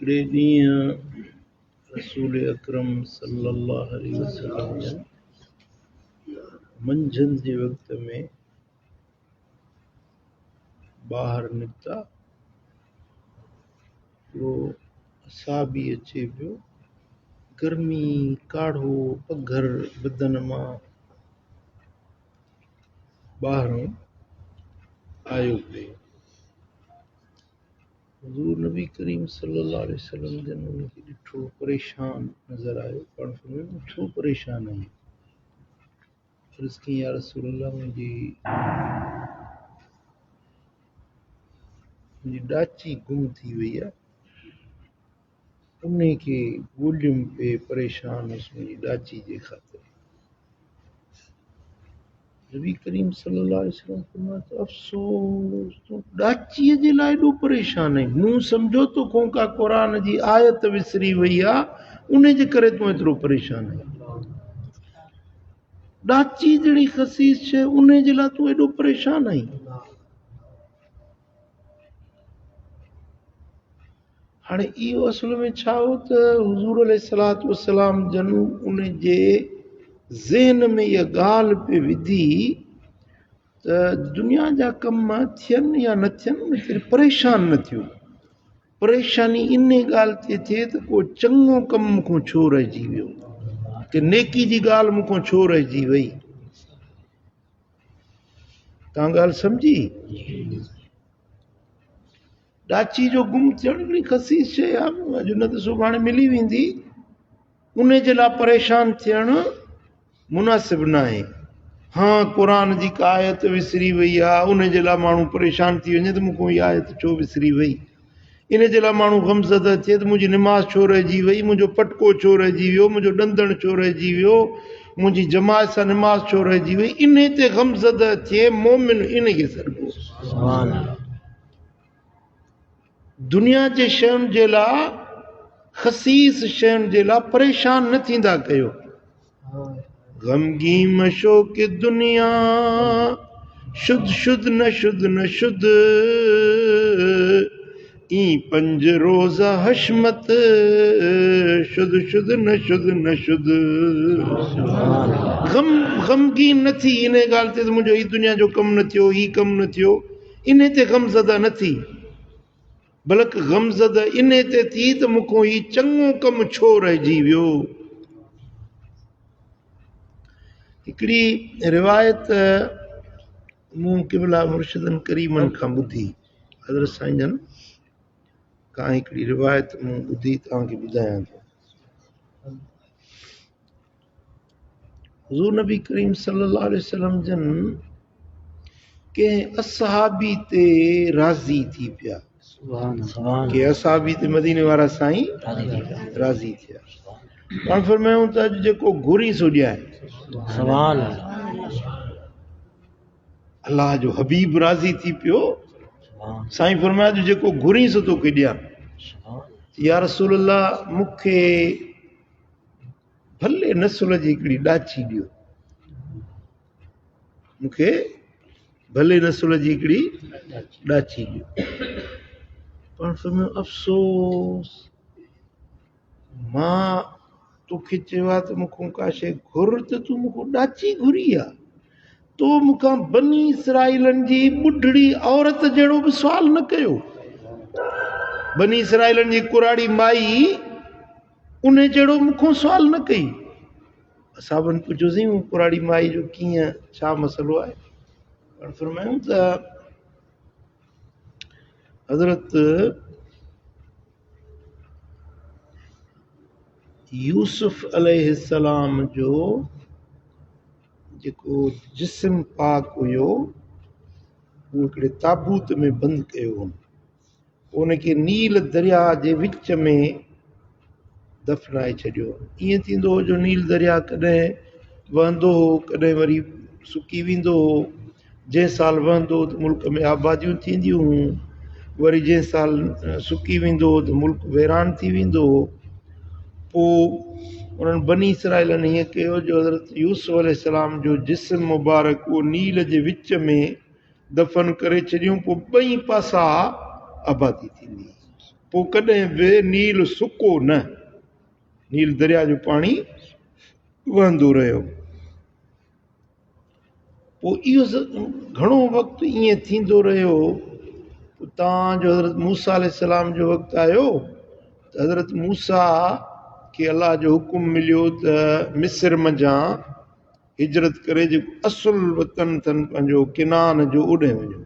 हिकिड़े ॾींहुं रसूल अकरम सल्लल्लाहु अलैहि वसल्लम जन मंझंदि जे वक़्त में ॿाहिरि निकिता। हिकिड़ो असाबी अचे पियो, गर्मी काढ़ो पघर बदन मां ॿाहिरों आयो पियो। हुज़ूर नबी करीम सल्लल्लाहु अलैहि वसल्लम जन उनखे ॾिठो, परेशान नज़र आयो। पाण फरमायो छो परेशान आहीं? अर्ज़ कई या रसूल अल्लाह, मुंहिंजी ॾाची गुम थी वई आहे, उन खे ॻोल्हियुमि पे परेशान हुयुसि मुंहिंजी ॾाची जे ख़ातिर। नबी करीम सल्लल्लाहु अलैहि वसल्लम फरमाया अफ़सोस, तूं ॾाचीअ जे लाइ एॾो परेशान आहीं? मूं सम्झो तो को का क़ुरान जी आयत विसरी वई आहे, उन जे करे तूं एतिरो परेशान आहीं। ॾाची जहिड़ी ख़सीस शइ, उन जे लाइ तूं एॾो परेशान आहीं? हाणे इहो असुल में छा हो त हुज़ूर अलैहिस्सलातु वस्सलाम जन उन जे ज़हन में इहा ॻाल्हि पे विधी त दुनिया जा कम थियनि या न थियनि, उन ते परेशान न थियो। परेशानी इन ॻाल्हि ते थिए त को चङो कमु मूंखां छो रहिजी वियो, कि नेकी जी ॻाल्हि मूंखां छो रहिजी वई। तव्हां ॻाल्हि सम्झी? ॾाची जो गुम थियणु हिकिड़ी ख़सीस शइ आहे, अॼु न त सुभाणे मिली वेंदी। उन जे लाइ परेशान थियणु मुनासिब न आहे। हाँ, क़ुरान जी का आयत विसरी वई आहे, उन जे लाइ माण्हू परेशान थी वञे त मूंखां इहा आयत छो विसरी वई। इन जे लाइ माण्हू गमज़दा थिए त मुंहिंजी निमाज़ छो रहिजी वई, मुंहिंजो पटको छो रहिजी वियो, मुंहिंजो ॾंदण छो रहिजी वियो, मुंहिंजी जमात सां निमाज़ छो रहिजी वई। इन ते गमज़दा थिए मोमिन इन खे सॾिबो। दुनिया जे शयुनि जे लाइ, ख़सीस शयुनि जे लाइ परेशान न थींदा कयो। गमगी मशो के दुनिया शुद्ध शुद्ध न शुद्ध न शुद्ध, ई पंज रोज़ा हशमत शुद्ध शुद्ध न शुद्ध न शुद्ध। गमगीन न थी इन ॻाल्हि ते त मुंहिंजो ही दुनिया जो कमु न थियो, ही कमु न थियो, इन ते गमज़दा न थी, बल्कि गमज़दा इन ते थी त मूंखां ही चङो कमु छो रहिजी वियो। हिकिड़ी रिवायत मूं क़िबला मुर्शिदनि करीमनि खां ॿुधी, हज़रत साईं जन खां हिकिड़ी रिवायत मूं ॿुधी तव्हांखे ॿुधायां थो। हुज़ूर नबी करीम सल्लल्लाहु अलैहि वसल्लम जन कंहिं असहाबी ते राज़ी थी पिया, के असहाबी ते मदीने वारा साईं राज़ी थिया। पाण फरमायूं त अॼु जेको घुरी सो ॾियाए, अलाह जो हबीब राज़ी थी पियो। साईं फरमाया अॼु जेको घुरी सो तोखे ॾियां। या रसूल अल्लाह, मूंखे भले नसुल जी हिकिड़ी ॾाची ॾियो, मूंखे भले नसुल जी हिकिड़ी ॾाची ॾियो। पाण फरमायो अफ़सोस, मां तोखे चयो आहे त मूंखां का शइ घुर त तूं मूंखां ॾाची घुरी आहे। तो मूंखां बनी इसराइलनि जी ॿुढड़ी औरत जहिड़ो बि सुवाल न कयो। बनी इसराइलनि जी कुराड़ी माई उन जहिड़ो मूंखां सुवाल न कई। असाबनि पुछियोसीं कुराड़ी माई जो कीअं, छा मसइलो आहे? पाण फरमायूं त हज़रत यूसुफ अलैहिस्सलाम जो जेको जिस्म पाक हुयो, उहो हिकिड़े ताबूत में बंदि कयो हो। उनखे नील दरिया जे विच में दफ़नाए छॾियो। ईअं थींदो हो जो नील दरिया कॾहिं वहंदो हो, कॾहिं वरी सुकी वेंदो हो। जंहिं साल वहंदो त मुल्क में आबादियूं थींदियूं हुयूं, वरी जंहिं साल सुकी वेंदो त मुल्क वैरान थी वेंदो हो। पोइ उन्हनि बनी इसराइलनि हीअं कयो जो हज़रत यूसुफ अलैहिस्सलाम जो जिस्म मुबारक उहो नील जे विच में दफ़न करे छॾियूं, पोइ ॿई पासा आबादी थींदी। पोइ कॾहिं बि नील सुको न, नील दरिया जो पाणी वहंदो रहियो। पोइ इहो घणो वक़्तु ईअं थींदो रहियो। तव्हांजो हज़रत मूसा अलैहिस्सलाम जो वक़्तु आयो त हज़रत मूसा खे अलाह जो हुकुम मिलियो त मिस्र मंझां हिजरत करे जेको असुल वतन अथनि पंहिंजो किनान जो ओॾे वञो,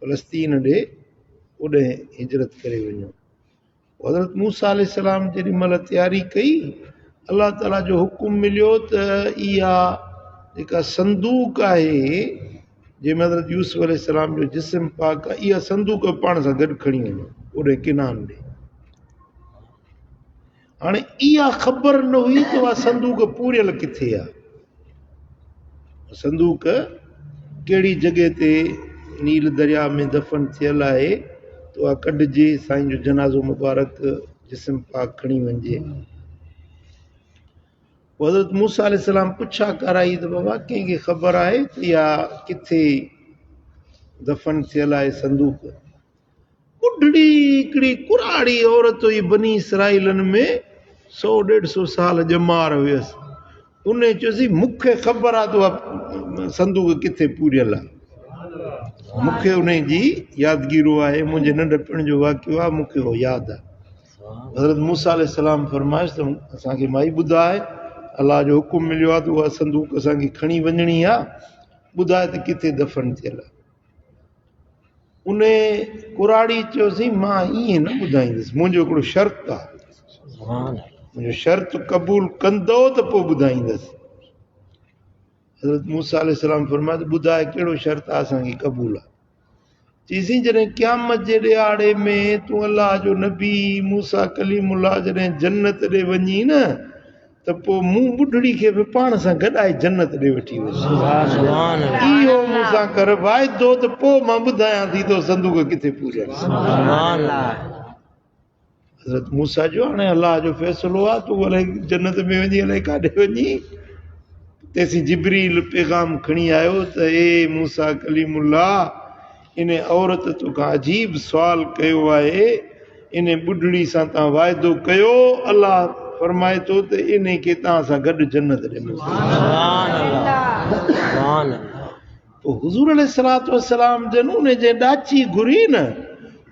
फलस्तीन ॾे ओॾे हिजरत करे वञो। हज़रत मूसा अलैहिस्सलाम जेॾी महिल तयारी कई, अलाह ताला जो हुकुम मिलियो त इहा जेका संदूक आहे जंहिंमें हज़रत यूसुफ अलैहिस्सलाम जो जिस्म पाक आहे, इहा संदूक पाण सां गॾु खणी वञो ओॾे किनान ॾे। हाणे इहा ख़बर न हुई त उहा संदूक पूरियल किथे आहे, संदूक कहिड़ी जॻह ते नील दरिया में दफ़न थियल आहे, त उहा कढिजे, साईं जो जनाज़ो मुबारक जिस्म पाक खणी वञिजे। हज़रत मूसा अलैहिस्सलाम पुछा कराई त बाबा कंहिंखे ख़बर आहे त इहा किथे दफ़न थियल आहे संदूक? ॿुढड़ी हिकिड़ी कुराड़ी औरत हुई बनी इसराइलनि में 100-150 साल ॼमार हुयसि। उन चयोसीं मूंखे ख़बर आहे त उहा संदूक किथे पूरियल आहे। मूंखे उन जी यादगिरो आहे, मुंहिंजे नंढपण जो वाक़ियो आहे, मूंखे उहो यादि आहे। हज़रत मूसा अलैहिस्सलाम फरमाइश त असांखे माई ॿुधाए, अलाह जो हुकुम मिलियो आहे त उहा संदूक असांखे खणी वञणी आहे, ॿुधाए त किथे दफ़न थियल आहे। उन कुराड़ी चयोसीं मां ईअं न ॿुधाईंदुसि, मुंहिंजो हिकिड़ो शर्त आहे, मुंहिंजो शर्त क़बूल कंदो त पोइ ॿुधाईंदुसि। हज़रत मूसा अलैहिस्सलाम फरमायो त ॿुधाए कहिड़ो शर्त आहे, असांखे क़बूल आहे। चईसीं जॾहिं क़यामत जे ॾियारे में तूं अलाह जो नबी मूसा कलीमुल्लाह जॾहिं जन्नत ॾे वञी न, त पोइ मूं ॿुढड़ी खे बि पाण सां गॾाए जन्नत ॾे वठी वञे। इहो मूंसां कर वाइदो, त पोइ मां ॿुधायां थी तो संदूक किथे पूरियल आहे। हज़रत मूसा जो हाणे अलाह जो फ़ैसिलो आहे, तूं अलाए जन्नत में वञी अलाए काॾे वञी। तेसीं जिब्रील पैगाम खणी आयो त ए मूसा कलीमुल्लाह, इन औरत तोखां अजीब सुवाल कयो आहे, इन ॿुढड़ी सां तव्हां वाइदो कयो, अलाह फरमाए थो त इन खे तव्हां सां गॾु जन्नत ॾे मोकिलियो। पोइ हुज़ूर अलैहिस्सलातु वस्सलाम जन उन जे ॾाची घुरी न,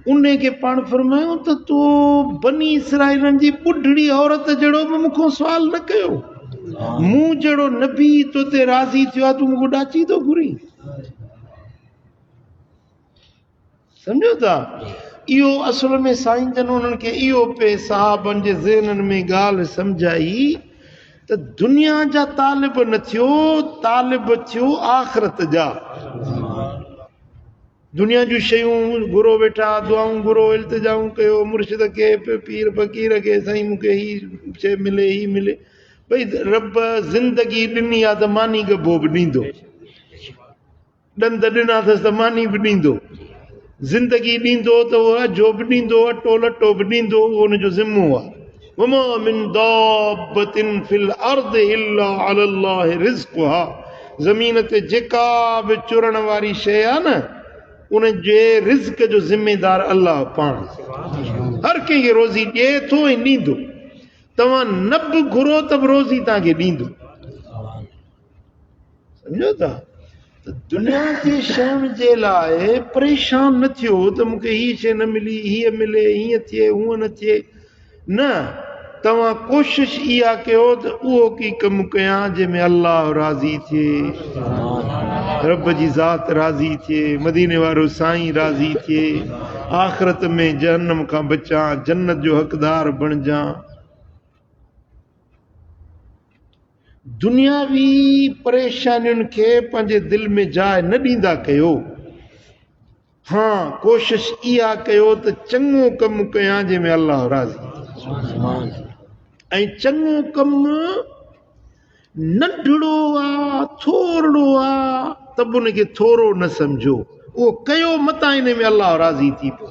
उन खे पाण फरमायो त तूं बनी इसराइलनि जी ॿुढड़ी औरत जहिड़ो बि मूंखां सुवाल न कयो, मूं जहिड़ो नबी तो ते राज़ी थियो आहे, तूं मूंखां ॾाची थो घुरी। सम्झो था, इहो असल में साईं जन उन्हनि खे इहो पे सहाबनि जे ज़हननि में ॻाल्हि सम्झाई त दुनिया जा तालिब न थियो, तालिब थियो आख़िरत जा। दुनिया जूं शयूं घुरो वेठा, दुआऊं घुरो, इल्तिजाऊं कयो मुर्शिद खे, पीर फ़क़ीर खे, साईं मूंखे हीअ शइ मिले, हीअ मिले। भई रब ज़िंदगी ॾिनी आहे त मानी गबो बि ॾींदो, ॾंद ॾिना अथसि त मानी बि ॾींदो, ज़िंदगी ॾींदो त उहो अजो बि ॾींदो, अटो लटो बि ॾींदो, उहो हुनजो ज़िम्मो आहे। वमा मिन दाब्बतिन फिल अर्द इल्ला अलल्लाहि रिज़्क़ुहा, ज़मीन ते जेका बि चुरण वारी शइ आहे न, उन जे रिज़्क़ जो ज़िम्मेदार अल्लाह पाण। हर कंहिंखे रोज़ी ॾिए थो ऐं ॾींदो, तव्हां न बि घुरो त बि रोज़ी तव्हांखे ॾींदो। सम्झो था, त दुनिया जी शयुनि जे लाइ परेशान न थियो त मूंखे हीअ शइ न मिली, हीअ मिले, हीअं थिए, हूअं न थिए। न, तव्हां कोशिशि इहा कयो त उहो की कमु कयां जंहिंमें अल्लाह राज़ी थिए, रब जी ज़ात राज़ी थिए, मदीने वारो साईं राज़ी थिए, आख़िरत में जहन्नम खां बचां, जन्नत जो हक़दार बणिजां। दुनियावी परेशानियुनि खे पंहिंजे दिलि में जाइ न ॾींदा कयो। हाँ, कोशिशि इहा कयो त चङो कमु कयां जंहिंमें अल्लाह राज़ी। ऐं चङो कमु नंढड़ो आहे, थोरो आहे, त बि उनखे थोरो न सम्झो, उहो कयो मतां इन में अल्लाह राज़ी थी पियो।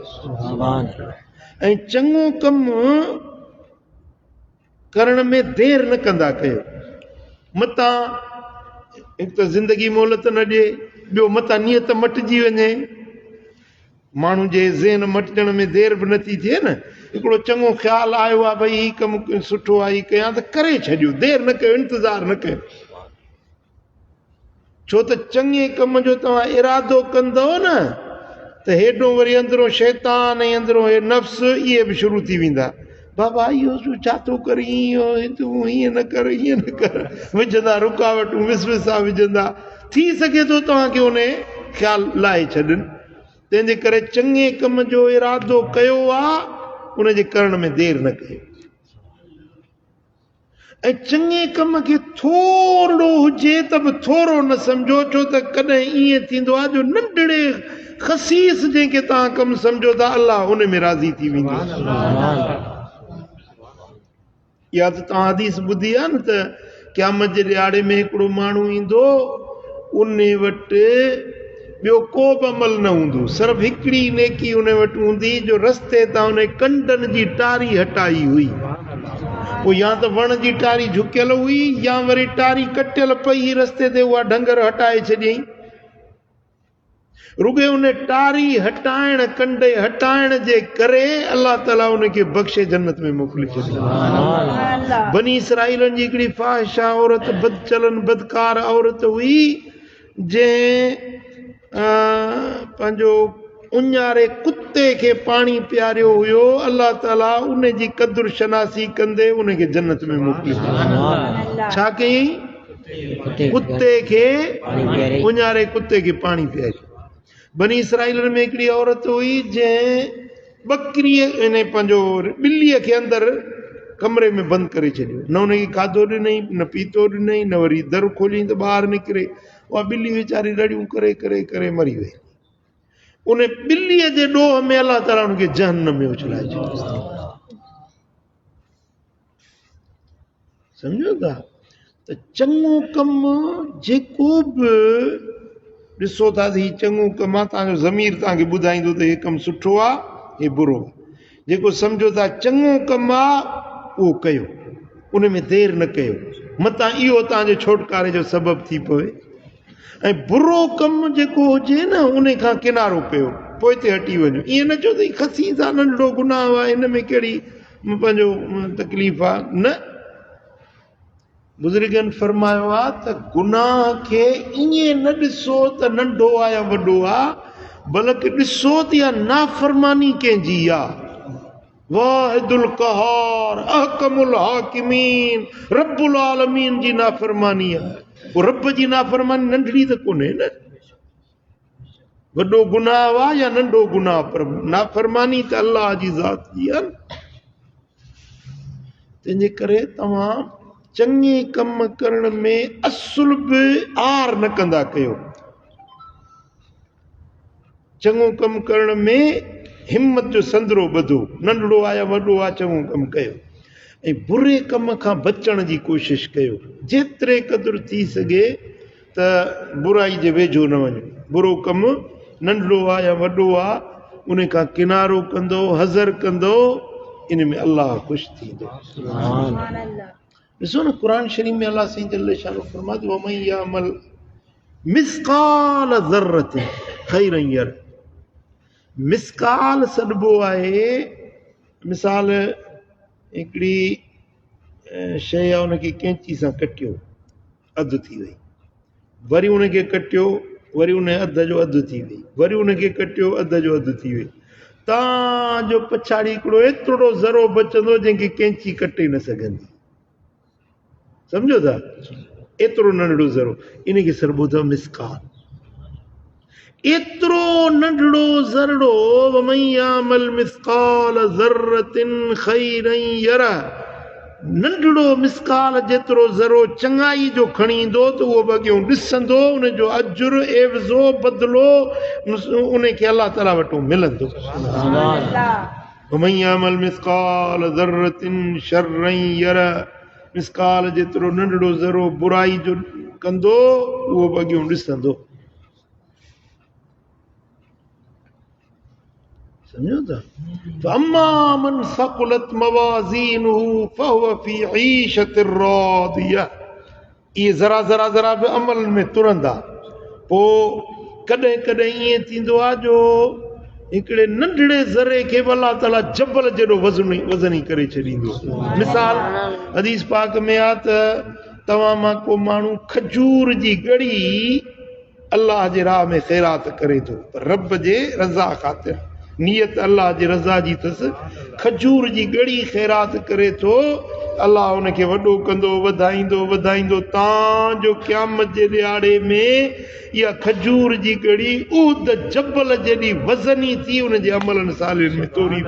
ऐं चङो कमु करण में देरि न कंदा कयो, मतां हिकु त ज़िंदगी मोहलत न ॾिए, ॿियो मतां नियत मटिजी वञे। माण्हू जे ज़हन मटण में देरि बि नथी थिए न। हिकिड़ो चङो ख़्यालु आयो आहे भई हीउ कमु सुठो आहे, हीउ कयां त करे छॾियो, देरि न कयो, इंतज़ारु न कयो। छो त चङे कम जो तव्हां इरादो कंदव न त हेॾो वरी अंदरो शैतान ऐं अंदरो हे नफ़्स इहे बि शुरू थी वेंदा। बाबा इहो छा थो करी, तूं हीअं न कर, हीअं न कर, विझंदा रुकावटूं विसविसा विझंदा। थी सघे थो तव्हांखे उन ख़्यालु लाहे छॾनि। तंहिंजे करे चङे कम जो इरादो कयो आहे, उनजे करण में देरि न कयो। ऐं चङे कम खे थोरो हुजे त बि थोरो न सम्झो, छो त कॾहिं ईअं थींदो आहे जो नंढड़े ख़सीस जंहिंखे तव्हां कमु सम्झो था, अलाह उन में राज़ी थी वेंदो। या त तव्हां हदीस ॿुधी आहे न त क़यामत जे ॾियारे में हिकिड़ो माण्हू ईंदो, उन वटि ॿियो को बि अमल न हूंदो, सिर्फ़ु हिकिड़ी नेकी उन वटि हूंदी जो रस्ते तां उन कंडनि जी टारी हटाई हुई। पोइ या त वण जी टारी झुकियल हुई या वरी टारी कटियल पई रस्ते ते, उहा ढंगर हटाए छॾियईं। रुॻे उन टारी हटाइण, कंडे हटाइण जे करे अलाह ताला उनखे बख़्शे जन्नत में मोकिले छॾियो। बनी इसराईलनि जी हिकिड़ी फाहिशा औरत, बदचलन बदकार औरत हुई, जंहिं पंहिंजो उञारे कुते खे पाणी पियारियो हुयो। अलाह ताला उन जी क़दुर शनासी कंदे उनखे जन्नत में मोकिलियो। छा कयईं? कुते खे उञारे कुते खे पाणी पियारियो। बनी इसराईलनि में हिकिड़ी औरत हुई जंहिं बकरीअ इन पंहिंजो ॿिलीअ खे अंदरि कमरे में बंदि करे छॾियो। न उनखे खाधो ॾिनई, न पीतो ॾिनई, न वरी दर खोलियईं त ॿाहिरि निकिरे। उहा ॿिली वीचारी रड़ियूं करे करे करे मरी वई। उन ॿिलीअ जे ॾोह में अलाह ताला उनखे जहन्नम में उछलाए छॾियो। सम्झो था? त चङो कमु जेको बि ॾिसो था त हीउ चङो कमु आहे, तव्हांजो ज़मीर तव्हांखे ॿुधाईंदो त हे कमु सुठो आहे, हे बुरो आहे। जेको सम्झो था चङो कमु आहे उहो कयो, उन में देरि न कयो, मतां इहो तव्हांजे छोटकारे जो सबबु थी पवे। ऐं बुरो कमु जेको हुजे न उन खां किनारो कयो, पोइ ते हटी वञो। ईअं न चओ त खसीस आहे, नंढिड़ो गुनाह आहे, हिन में कहिड़ी पंहिंजो तकलीफ़ आहे, न। बुज़ुर्गनि फरमायो आहे त गुनाह खे ईअं न ॾिसो त नंढो आहे या वॾो आहे, बल्कि ॾिसो त इहा नाफ़रमानी कंहिंजी आहे। वाहिदुल क़हार अहकमुल हाकिमीन, रब्बुल आलमीन जी नाफ़रमानी आहे। पोइ रब जी नाफ़रमानी नंढड़ी त कोन्हे न। वॾो गुनाह आहे या नंढो गुनाह, पर नाफ़रमानी त अलाह जी ज़ात जी आहे। तंहिंजे करे तव्हां चङे कम करण में असुल बि आर न कंदा कयो। चङो कमु करण में हिम्मत जो संदरो ॿधो, नंढड़ो आहे या वॾो आहे, चङो कमु कयो। ऐं बुरे कम खां बचण जी कोशिशि कयो, जेतिरे क़दुरु थी सघे त बुराई जे वेझो न वञो। बुरो कमु नंढड़ो आहे या वॾो आहे, उन खां किनारो कंदो, हज़र कंदो, इन में अलाह ख़ुशि थींदो। ॾिसो न क़ुर शरीफ़ में अलाह साईं जल्ल शानो फरमातो वमन यामल मिस्काल ज़र्रतिन खैरन यरह। मिस्काल सॾिबो आहे, मिसाल हिकिड़ी शइ आहे, उनखे कैंची सां कटियो, अधु थी वई, वरी उनखे कटियो, वरी उन अध जो अधु थी वई, वरी उनखे कटियो, अध जो अधु थी वई। तव्हांजो पछाड़ी हिकिड़ो एतिरो ज़रो बचंदो जंहिंखे कैंची कटे न सघंदी। सम्झो था? एतिरो नंढड़ो ज़रो, इनखे सॾिबो अथव मिस्काल। एतिरो नंढड़ो ज़रड़ो, वमन यामल मिस्काल ज़र्रतिन खैरन यरह, नंढड़ो मिस्काल जेतिरो ज़रो चङाई जो खणी ईंदो त उहो बॻियो ॾिसंदो, उनजो अजुर एवज़ो बदिलो उनखे अलाह ताला वटि मिलंदो। वमन यामल मिस्काल ज़र्रतिन शर्रन यरह, मिस्काल जेतिरो नंढड़ो ज़रो बुराई जो कंदो, उहो बॻियो ॾिसंदो। सम्झो था? फअम्मा मन सक़ुलत मवाज़ीनुहु फहुव फी ईशतिर रादियह। इहे ज़रा ज़रा ज़रा बि अमल में तुरंदा। पोइ कॾहिं कॾहिं ईअं थींदो आहे जो हिकिड़े नंढड़े ज़रे खे बि अलाह ताला जबल जहिड़ो वज़नी करे छॾींदो। मिसाल हदीस पाक में आहे त तव्हां मां को माण्हू खजूर जी ॻड़ी अल्लाह जे राह में ख़ैरात करे थो, पर रब जे रज़ा ख़ातिर, नियत अल्लाह जी रज़ा जी अथसि, खजूर जी ॻड़ी ख़ैरात करे थो, अल्लाह हुनखे वॾो कंदो, वधाईंदो वधाईंदो, तव्हांजो क़यामत जे ॾियारे में इहा खजूर जी ॻड़ी उहद जबल जेॾी वज़नी थी उन जे अमलनि सालनि में तोड़ी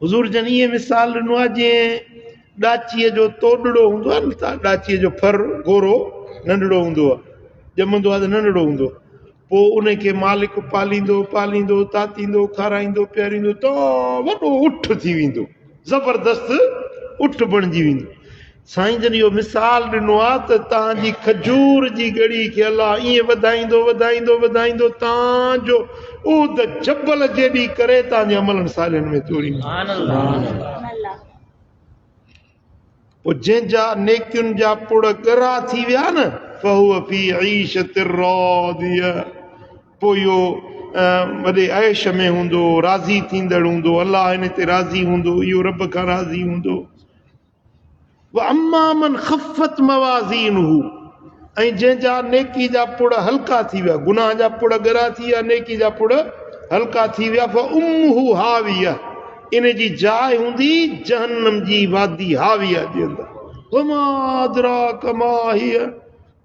हुज़ूर जन इहे मिसाल ॾिनो आहे जीअं ॾाचीअ जो तोड़ड़ो हूंदो आहे न, ॾाचीअ जो फर गोरो नंढड़ो हूंदो आहे, ॼमंदो आहे त नंढड़ो हूंदो, पोइ उनखे मालिक पालींदो पालींदो तातींदो खाराईंदो पीआरींदो त वॾो उठ थी वेंदो, ज़बरदस्त उठ बणिजी वेंदो। साईं जन इहो मिसाल ॾिनो आहे त तव्हांजी खजूर जी ॻड़ी खे अलाह ईअं वधाईंदो वधाईंदो वधाईंदो तव्हांजो उहद जबल जेॾी करे तव्हांजे अमलनि सालनि में तोड़ींदो। पोइ जंहिंजा नेकियुनि जा पुड़ ॻरा थी विया न, फहुव फी ईशत रादिया, पोइ इहो वॾे ऐश में हूंदो, राज़ी थींदड़ हूंदो, अलाह हिन ते राज़ी हूंदो, इहो रब खां राज़ी हूंदो। अम्मा मन ख़फ़त मवाज़ीनुहु, ऐं जंहिंजा नेकी जा पुड़ हल्का थी विया, गुनाह जा पुड़ ॻरा थी विया, नेकी जा पुड़ हल्का थी विया, फउम्मुहु हाविया, इन जी जाइ हूंदी जहन्नम जी वादी हाविया जे अंदरि। वमा अदराक मा हिय,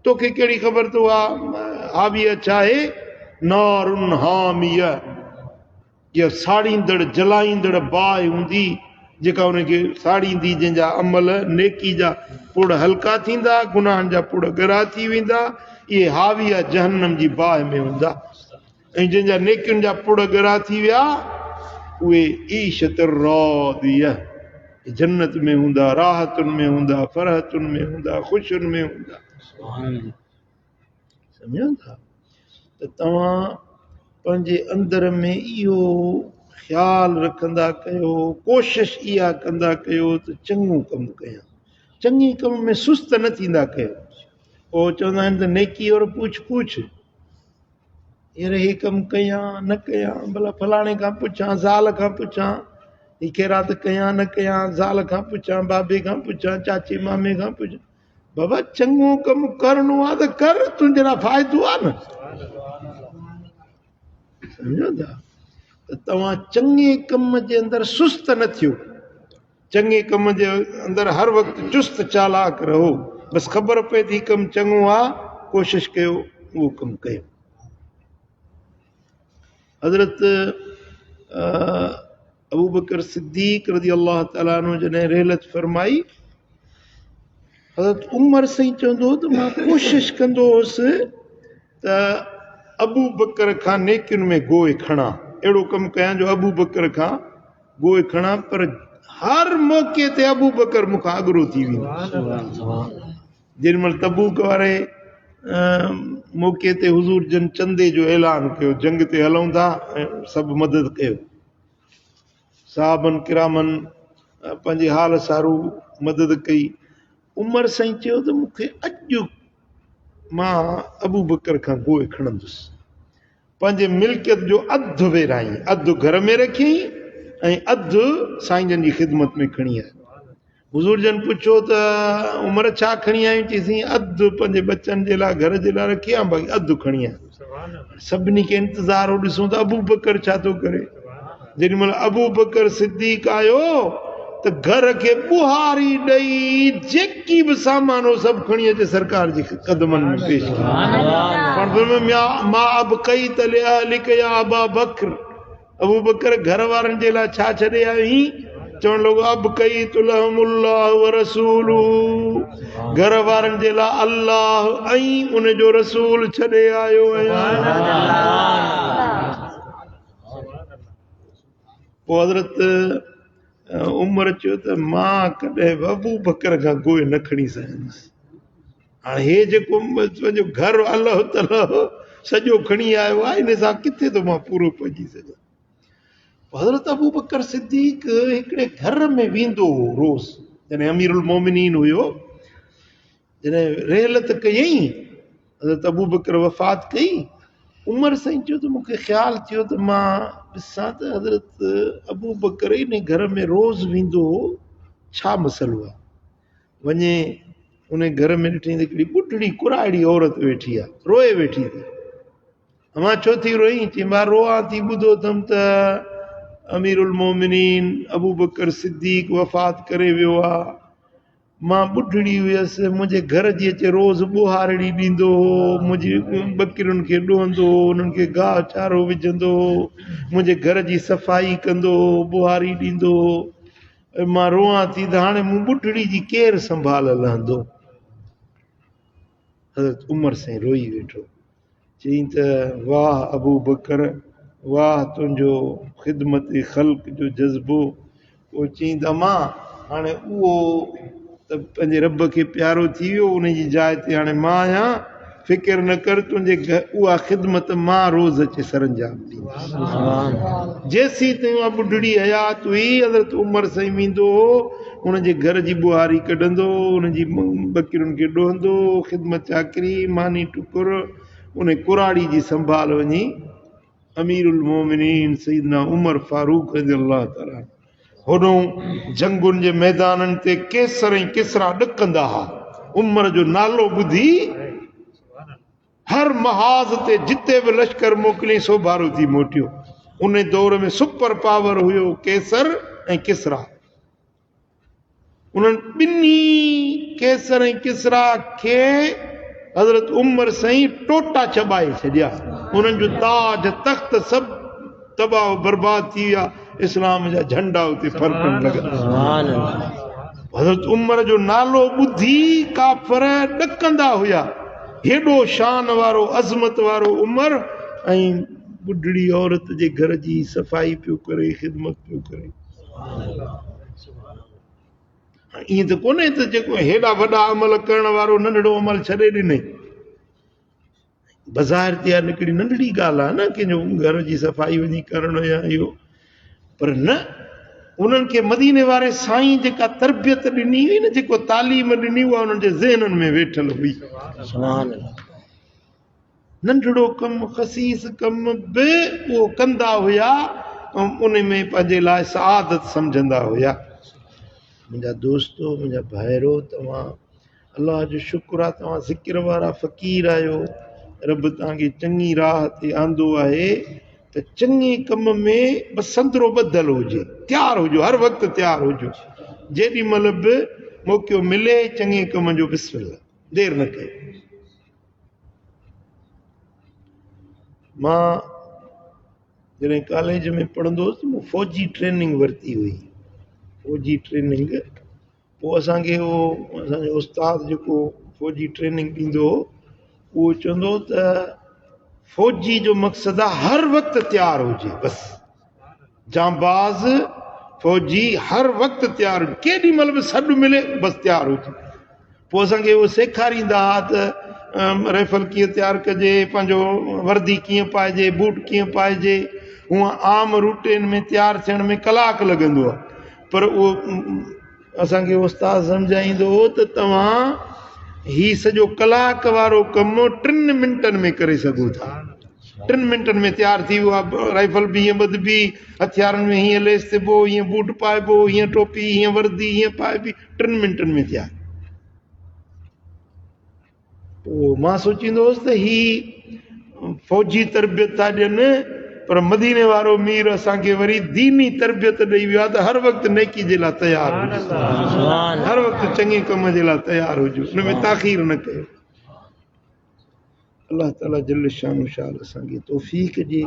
तोखे कहिड़ी ख़बर तो हाविया छा आहे? नारुन हामिया, इहा साड़ींदड़ जलाईंदड़ बाहि हूंदी जेका उनखे साड़ींदी, जंहिंजा अमल नेकी जा पुड़ हल्का थींदा, गुनाहनि जा पुड़ ॻरा थी वेंदा, इहे हाविया जहन्नम जी बाहि में हूंदा। ऐं जंहिंजा नेकियुनि जा पुड़ ॻरा थी विया उहे ईशत रादिया, जन्नत में हूंदा, राहतुनि में हूंदा, फरहतुनि में हूंदा, ख़ुशियुनि में हूंदा। सम्झो था? त तव्हां पंहिंजे अंदर में इहो ख़्यालु रखंदा कयो, कोशिशि इहा कंदा कयो त चङो कमु कयां, चङे कम में सुस्त न थींदा कयो। पोइ चवंदा आहिनि त नेकी और पूछ पूछ, हींअर हे कमु कयां न कयां, भला फलाणे खां पुछां, ज़ाल खां पुछां, ही ख़ैरात कयां न कयां, ज़ाल खां पुछां, बाबे खां पुछां, चाचे मामे खां पुछां। बाबा चङो कमु करिणो आहे त कर, तुंहिंजे लाइ फ़ाइदो आहे न। सम्झो था? त तव्हां चङे कम जे अंदरि सुस्त न थियो, चङे कम जे अंदरि हर वक़्तु चुस्त चालाक रहो, बसि ख़बर पए थी कमु चङो आहे, कोशिशि कयो उहो कमु कयो। हज़रत अबू बकर सिद्दीक़ रज़ी अल्लाह ताला अन्हु जॾहिं रहलत फरमाई, हज़रत उमर साईं चवंदो हो त मां कोशिशि कंदो हुउसि त अबू बकर खां नेकियुनि में गोए खणा, अहिड़ो कमु कयां जो अबू बकर खां गोए खणा, पर हर मौक़े ते अबू बकर मूंखां अॻिरो थी वेंदो। जेॾीमहिल तबूक वारे मौक़े ते हुज़ूर जन चंदे जो ऐलान कयो, जंग ते हलूं था ऐं सभु मदद कयो, साहबनि किरामनि पंहिंजे हाल सारू मदद कई। उमर साईं चयो त मूंखे अॼु मां अबू बकर खां गोए खणंदुसि, पंहिंजे मिल्कियत जो अधु वेराई, अधु घर में रखियईं ऐं अधु साईं जन जी ख़िदमत में खणी आयो। हुज़ूर जन पुछो त उमर छा खणी आयूं? चईसीं अधु पंहिंजे बचनि जे लाइ घर जे लाइ रखी आहे, बाक़ी अधु खणी आयो। सभिनी खे इंतज़ार हो, ॾिसूं त अबू बकर छा थो करे। जेॾीमहिल अबू बकर सिद्दीक़ आयो त घर खे ॿुहारी ॾेई जेकी बि सामान हो सभु खणी अचे सरकार जे कदमनि में पेश कयो। मां अब कई तले लिक या अबा बकर, अबू बकर घर वारनि जे लाइ छा छॾे आहीं? चवण लॻो अब कई तुलहमुल्लाह व रसूलु, घर वारनि जे लाइ अल्लाह ऐं उन जो रसूल छॾे आयो आहियां। पोइ हज़रत उमर चयो त मां कॾहिं अबू बकर खां गोए न खणी सघंदुसि। हाणे हे जेको पंहिंजो घर अलाह ताला सॼो खणी आयो आहे, इन सां किथे थो मां पूरो पहुची सघां। हज़रत अबू बकर सिद्दीक़ हिकिड़े घर में वेंदो हो रोज़, जॾहिं अमीरुल मोमिनीन हुयो, जॾहिं रहलत कयईं हज़रत अबू बकर वफ़ात कई, उमर साईं चयो त मूंखे ख़्यालु थियो त मां ॾिसां त हज़रत अबू बकर इन घर में रोज़ वेंदो हो, छा मसलो आहे। वञे उन घर में ॾिठई त हिकिड़ी ॿुढड़ी कुराड़ी औरत वेठी आहे, रोए वेठी थी। मां छो थी रोई? चई मां रोआं थी, ॿुधो अथमि त अमीरुल मोमिनीन अबू बकर सिद्दीक़ वफ़ात करे वियो आहे। मां ॿुढड़ी हुयसि, मुंहिंजे घर जी अचे रोज़ ॿुहारड़ी ॾींदो हो, मुंहिंजी बकरियुनि खे ॾोहंदो हो, उन्हनि खे गाह चारो विझंदो हो, मुंहिंजे घर जी सफ़ाई कंदो हो, ॿुहारी ॾींदो हो। मां रोआं थी त हाणे मूं ॿुढड़ी जी केरु संभाल लहंदो। हज़रत उमर साईं रोई वेठो, चई त वाह अबू बकर, वाह तुंहिंजो ख़िदमत ख़ल्क़ जो जज़्बो। पोइ चई त मां हाणे उहो त पंहिंजे रब खे प्यारो थी वियो, उन जी जाइ ते हाणे मां आहियां, फ़िक्र न कर, तुंहिंजे घर उहा ख़िदमत मां रोज़ अचे सरंजाम ॾींदुसि। जेसीं ताईं उहा ॿुढड़ी हयात हुई, हज़रत उमर साईं वेंदो हो, उनजे घर जी ॿुहारी कढंदो, उनजी बकरियुनि खे ॾोहंदो, ख़िदमत चाकरी मानी टुकुर, उन कुराड़ी जी संभाल वञी अमीरुल मोमिनीन सैयदना उमर फारूक रज़ियल्लाहु ताला होॾों जंगुनि जे मैदाननि ते केसर ऐं किसरा ॾकंदा हुआ। उमर जो नालो ॿुधी हर महाज़ ते जिते बि लश्कर मोकिलियईं सो भारो थी मोटियो। उन दौर में सुपर पावर हुयो केसर ऐं किसरा। उन्हनि ॿिन्ही केसर ऐं किसरा खे हज़रत उमर साईं टोटा चॿाए छॾिया। उन्हनि जो ताज तख़्त सभु तबाह बर्बाद थी विया, इस्लाम जा झंडा उते फरकण लॻा। हज़रत उमर जो नालो ॿुधी काफ़िर ॾकंदा हुया। हेॾो शान वारो अज़मत वारो उमर, ऐं ॿुढड़ी औरत जे घर जी सफ़ाई पियो करे, ख़िदमत पियो करे। ईअं त कोन्हे त जेको हेॾा वॾा अमल करण वारो नंढड़ो अमल छॾे ॾिने। बाज़ार ते हिकिड़ी नंढड़ी ॻाल्हि आहे न, कंहिंजो घर जी सफ़ाई वञी करणु या इहो, पर न, उन्हनि खे मदीने वारे साईं जेका तरबियत ॾिनी हुई न, जेको तालीम ॾिनी, उहा उन्हनि जे ज़हननि में वेठल हुई। नंढड़ो कमु ख़सीस कमु बि उहो कंदा हुया, उन में पंहिंजे लाइ सआदत सम्झंदा हुया। मुंहिंजा दोस्तो, मुंहिंजा भाइरो, तव्हां अलाह जो शुक्र आहे, तव्हां ज़िक्र वारा फ़क़ीर आहियो। रब तव्हांखे चङी राह ते आंदो आहे त चङे कम में बसि संदरो ॿधल हुजे, तयारु हुजो, हर वक़्तु तयारु हुजो। जेॾी महिल बि मौक़ो मिले चङे कम जो बिस्मिल्लाह, देरि न कयो। मां जॾहिं कॉलेज में पढ़ंदो हुउसि, मूं फ़ौजी ट्रेनिंग वरिती हुई, फ़ौजी ट्रेनिंग। पोइ असांखे उहो असांजो उस्तादु जेको फ़ौजी ट्रेनिंग ॾींदो हो, उहो चवंदो त फ़ौजी जो मक़सदु आहे हर वक़्तु तयारु हुजे, बसि जांबाज़ फ़ौजी हर वक़्तु तयारु हुजे, केॾी महिल बि सॾु मिले बसि तयारु हुजे। पोइ असांखे उहो सेखारींदा हुआ त राइफल कीअं तयारु कजे, पंहिंजो वर्दी कीअं पाइजे, बूट कीअं पाइजे। हूअं आम रूटीन में तयारु थियण में कलाकु लॻंदो आहे, पर उहो असांखे उस्तादु सम्झाईंदो हो त तव्हां ही सॼो कलाक वारो कमु 3 मिंटनि में करे सघो था। 3 मिंटनि में तयारु थी वियो आहे। राइफल बि हीअं ॿधबी, हथियारनि में हीअं लेस थिबो, हीअं बूट पाइबो, हीअं टोपी, हीअं वर्दी हीअं पाइबी, 3 मिंटनि में तयारु। पोइ मां सोचींदो हुउसि त ही फ़ौजी तरबियत था ॾियनि, पर मदीने वारो मीर असांखे वरी दीनी तरबियत ॾेई वियो आहे त हर वक़्तु नेकी जे लाइ तयारु हुजे, हर वक़्तु चङे कम जे लाइ तयारु हुजे, हुन में ताख़ीर न कयो। अलाह ताला जल शान शान असांखे तौफ़ीक़ ॾिए।